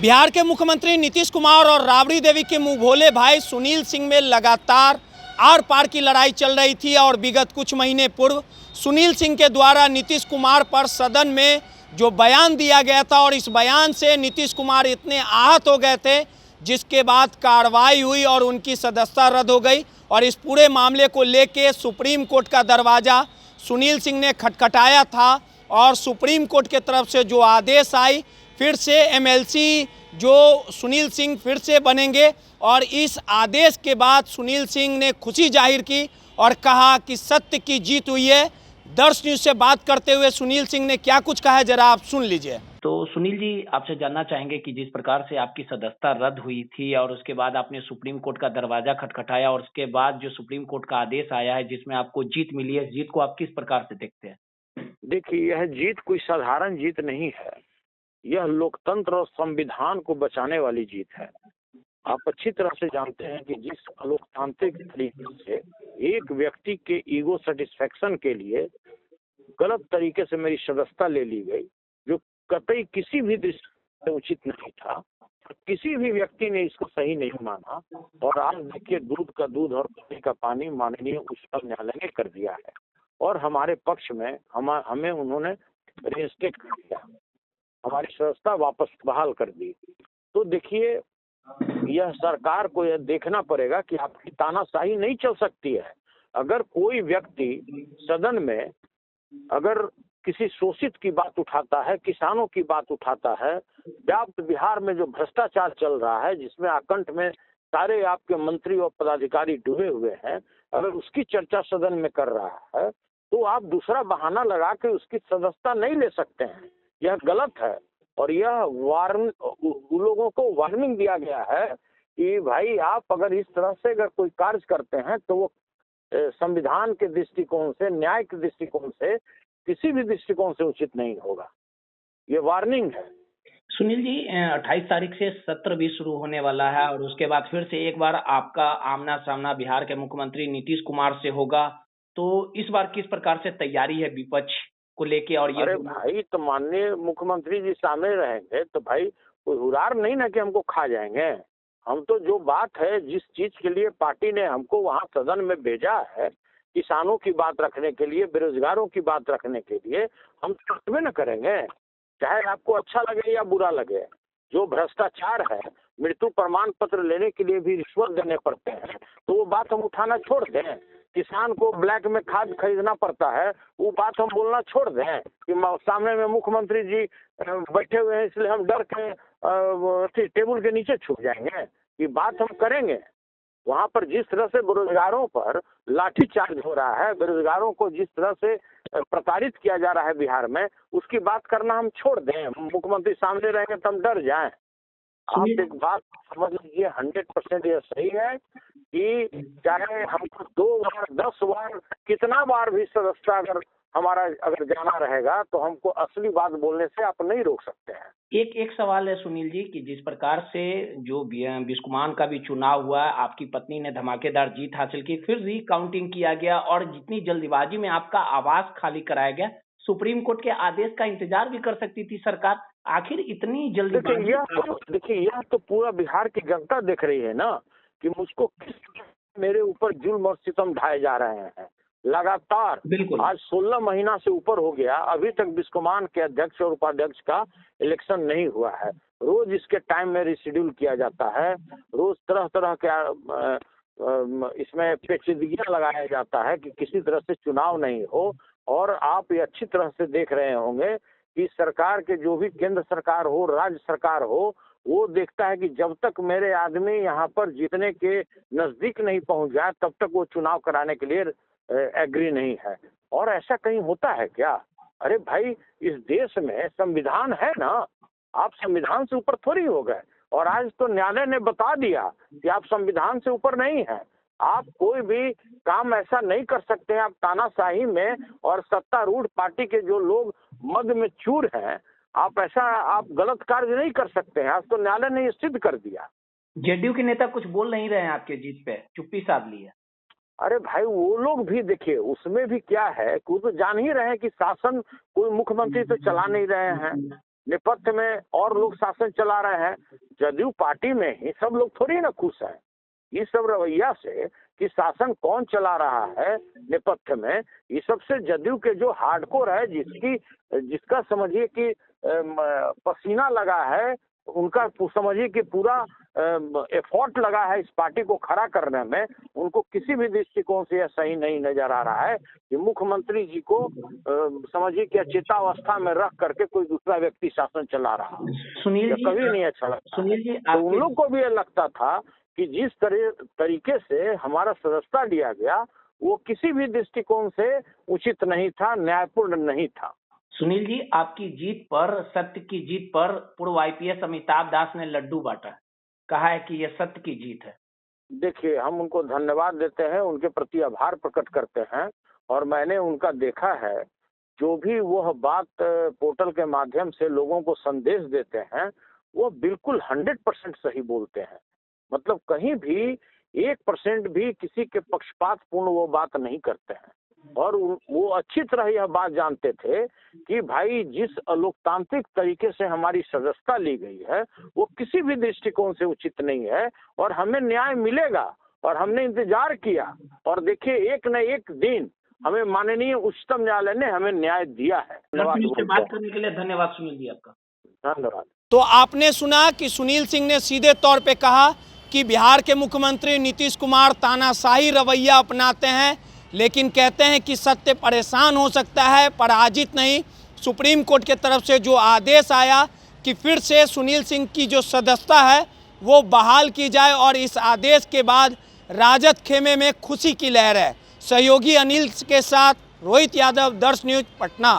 बिहार के मुख्यमंत्री नीतीश कुमार और राबड़ी देवी के मुंहभोले भाई सुनील सिंह में लगातार आर पार की लड़ाई चल रही थी और विगत कुछ महीने पूर्व सुनील सिंह के द्वारा नीतीश कुमार पर सदन में जो बयान दिया गया था और इस बयान से नीतीश कुमार इतने आहत हो गए थे जिसके बाद कार्रवाई हुई और उनकी सदस्यता रद्द हो गई। और इस पूरे मामले को लेके सुप्रीम कोर्ट का दरवाज़ा सुनील सिंह ने खटखटाया था और सुप्रीम कोर्ट के तरफ से जो आदेश आई, फिर से एमएलसी जो सुनील सिंह फिर से बनेंगे। और इस आदेश के बाद सुनील सिंह ने खुशी जाहिर की और कहा कि सत्य की जीत हुई है। दर्श न्यूज़ से बात करते हुए सुनील सिंह ने क्या कुछ कहा है, जरा आप सुन लीजिए। तो सुनील जी, आपसे जानना चाहेंगे कि जिस प्रकार से आपकी सदस्यता रद्द हुई थी और उसके बाद आपने सुप्रीम कोर्ट का दरवाजा खटखटाया और उसके बाद जो सुप्रीम कोर्ट का आदेश आया है जिसमें आपको जीत मिली है, जीत को आप किस प्रकार से देखते हैं? देखिए, यह जीत कोई साधारण जीत नहीं है। यह लोकतंत्र और संविधान को बचाने वाली जीत है। आप अच्छी तरह से जानते हैं कि जिस लोकतांत्रिक तरीके से एक व्यक्ति के ईगो सेटिस्फेक्शन के लिए गलत तरीके से मेरी सदस्यता ले ली गई, जो कतई किसी भी दृष्टि से उचित नहीं था, किसी भी व्यक्ति ने इसको सही नहीं माना। और आज देखिए, दूध का दूध और पानी का पानी माननीय उच्चतम न्यायालय ने कर दिया है और हमारे पक्ष में हमें उन्होंने रेस्टेट कर दिया, हमारी सदस्यता वापस बहाल कर दी। तो देखिए, यह सरकार को यह देखना पड़ेगा कि आपकी तानाशाही नहीं चल सकती है। अगर कोई व्यक्ति सदन में अगर किसी शोषित की बात उठाता है, किसानों की बात उठाता है, व्याप्त बिहार में जो भ्रष्टाचार चल रहा है जिसमें आकंठ में सारे आपके मंत्री और पदाधिकारी डूबे हुए हैं, अगर उसकी चर्चा सदन में कर रहा है तो आप दूसरा बहाना लगा के उसकी सदस्यता नहीं ले सकते हैं। यह गलत है और यह उन लोगों को वार्निंग दिया गया है कि भाई, आप अगर इस तरह से अगर कोई कार्य करते हैं तो वो संविधान के दृष्टिकोण से, न्याय के दृष्टिकोण से, किसी भी दृष्टिकोण से उचित नहीं होगा। ये वार्निंग है। सुनील जी, 28 तारीख से सत्र भी शुरू होने वाला है और उसके बाद फिर से एक बार आपका आमना सामना बिहार के मुख्यमंत्री नीतीश कुमार से होगा। तो इस बार किस प्रकार से तैयारी है विपक्ष को लेके? और ये अरे भाई, तो माननीय मुख्यमंत्री जी सामने रहेंगे तो भाई कोई हुरार नहीं ना कि हमको खा जाएंगे। हम तो जो बात है, जिस चीज के लिए पार्टी ने हमको वहां सदन में भेजा है, किसानों की बात रखने के लिए, बेरोजगारों की बात रखने के लिए, हम तो न करेंगे, चाहे आपको अच्छा लगे या बुरा लगे। जो भ्रष्टाचार है, मृत्यु प्रमाण पत्र लेने के लिए भी रिश्वत देने पड़ते हैं, तो वो बात हम उठाना छोड़ दें। किसान को ब्लैक में खाद खरीदना पड़ता है, वो बात हम बोलना छोड़ दें कि सामने में मुख्यमंत्री जी बैठे हुए हैं इसलिए हम डर के टेबल के नीचे छुप जाएंगे। ये बात हम करेंगे। वहाँ पर जिस तरह से बेरोजगारों पर लाठीचार्ज हो रहा है, बेरोजगारों को जिस तरह से प्रताड़ित किया जा रहा है बिहार में, उसकी बात करना हम छोड़ दें। मुख्यमंत्री सामने रहेंगे तो हम डर जाएं। आप एक बात समझ लीजिए, 100% यह सही है कि चाहे हमको 2 बार 10 बार कितना बार भी सदस्यता हमारा अगर जाना रहेगा तो हमको असली बात बोलने से आप नहीं रोक सकते हैं। एक सवाल है सुनील जी कि जिस प्रकार से जो बिस्कुमान का भी चुनाव हुआ, आपकी पत्नी ने धमाकेदार जीत हासिल की, फिर रिकाउंटिंग किया गया और जितनी जल्दबाजी में आपका आवास खाली कराया गया, सुप्रीम कोर्ट के आदेश का इंतजार भी कर सकती थी सरकार। आखिर इतनी जल्दबाजी? देखिए, यह तो पूरा बिहार की जनता देख रही है ना कि मुझको किस मेरे ऊपर जुल्म और सितम ढाए जा रहे हैं लगातार। आज 16 महीना से ऊपर हो गया, अभी तक बिस्कुमान के अध्यक्ष और उपाध्यक्ष का इलेक्शन नहीं हुआ है। रोज इसके टाइम में रिशेड्यूल किया जाता है, रोज तरह तरह के इसमें पेचीदगियां लगाया जाता है कि किसी तरह से चुनाव नहीं हो। और आप ये अच्छी तरह से देख रहे होंगे कि सरकार के जो भी केंद्र सरकार हो, राज्य सरकार हो, वो देखता है कि जब तक मेरे आदमी यहाँ पर जीतने के नजदीक नहीं पहुंच जाए तब तक वो चुनाव कराने के लिए एग्री नहीं है। और ऐसा कहीं होता है क्या? अरे भाई, इस देश में संविधान है ना, आप संविधान से ऊपर थोड़ी हो गए। और आज तो न्यायालय ने बता दिया कि आप संविधान से ऊपर नहीं है। आप कोई भी काम ऐसा नहीं कर सकते हैं। आप तानाशाही में और सत्तारूढ़ पार्टी के जो लोग मद में चूर हैं, आप गलत कार्य नहीं कर सकते हैं। आज तो न्यायालय ने ये सिद्ध कर दिया। जेडीयू के नेता कुछ बोल नहीं रहे हैं आपके जीत पे, चुप्पी साध ली है। अरे भाई, वो लोग भी देखिए, उसमें भी क्या है, वो तो जान ही रहे हैं कि शासन कोई मुख्यमंत्री तो चला नहीं रहे हैं। नेपथ्य में और लोग शासन चला रहे हैं। जदयू पार्टी में ही सब लोग थोड़ी ना खुश हैं इस सब रवैया से कि शासन कौन चला रहा है नेपथ्य में। ये सबसे जदयू के जो हार्डकोर है, जिसका समझिए कि पसीना लगा है, उनका समझिए कि पूरा एफर्ट लगा है इस पार्टी को खड़ा करने में, उनको किसी भी दृष्टिकोण से यह सही नहीं नजर आ रहा है कि मुख्यमंत्री जी को समझिए कि अचेतावस्था में रख करके कोई दूसरा व्यक्ति शासन चला रहा है। सुनील जी, कभी नहीं अच्छा लगता। सुनील जी, तो उन लोग को भी यह लगता था कि जिस तरीके से हमारा सदस्यता लिया गया वो किसी भी दृष्टिकोण से उचित नहीं था, न्यायपूर्ण नहीं था। सुनील जी, आपकी जीत पर, सत्य की जीत पर पूर्व आईपीएस अमिताभ दास ने लड्डू बांटा, कहा है कि यह सत्य की जीत है। देखिए, हम उनको धन्यवाद देते हैं, उनके प्रति आभार प्रकट करते हैं, और मैंने उनका देखा है जो भी वह बात पोर्टल के माध्यम से लोगों को संदेश देते हैं वो बिल्कुल 100% सही बोलते हैं। मतलब कहीं भी 1% भी किसी के पक्षपात पूर्ण वो बात नहीं करते हैं, और वो अच्छी तरह यह बात जानते थे कि भाई जिस लोकतांत्रिक तरीके से हमारी सदस्यता ली गई है वो किसी भी दृष्टिकोण से उचित नहीं है और हमें न्याय मिलेगा। और हमने इंतजार किया और देखिए एक न एक दिन हमें माननीय उच्चतम न्यायालय ने हमें न्याय दिया है। बात करने के लिए धन्यवाद सुनील जी आपका। धन्यवाद। तो आपने सुना कि सुनील सिंह ने सीधे तौर पे कहा कि बिहार के मुख्यमंत्री नीतीश कुमार तानाशाही रवैया अपनाते हैं, लेकिन कहते हैं कि सत्य परेशान हो सकता है, पराजित नहीं। सुप्रीम कोर्ट के तरफ से जो आदेश आया कि फिर से सुनील सिंह की जो सदस्यता है वो बहाल की जाए, और इस आदेश के बाद राजद खेमे में खुशी की लहर है। सहयोगी अनिल के साथ रोहित यादव, दर्श न्यूज, पटना।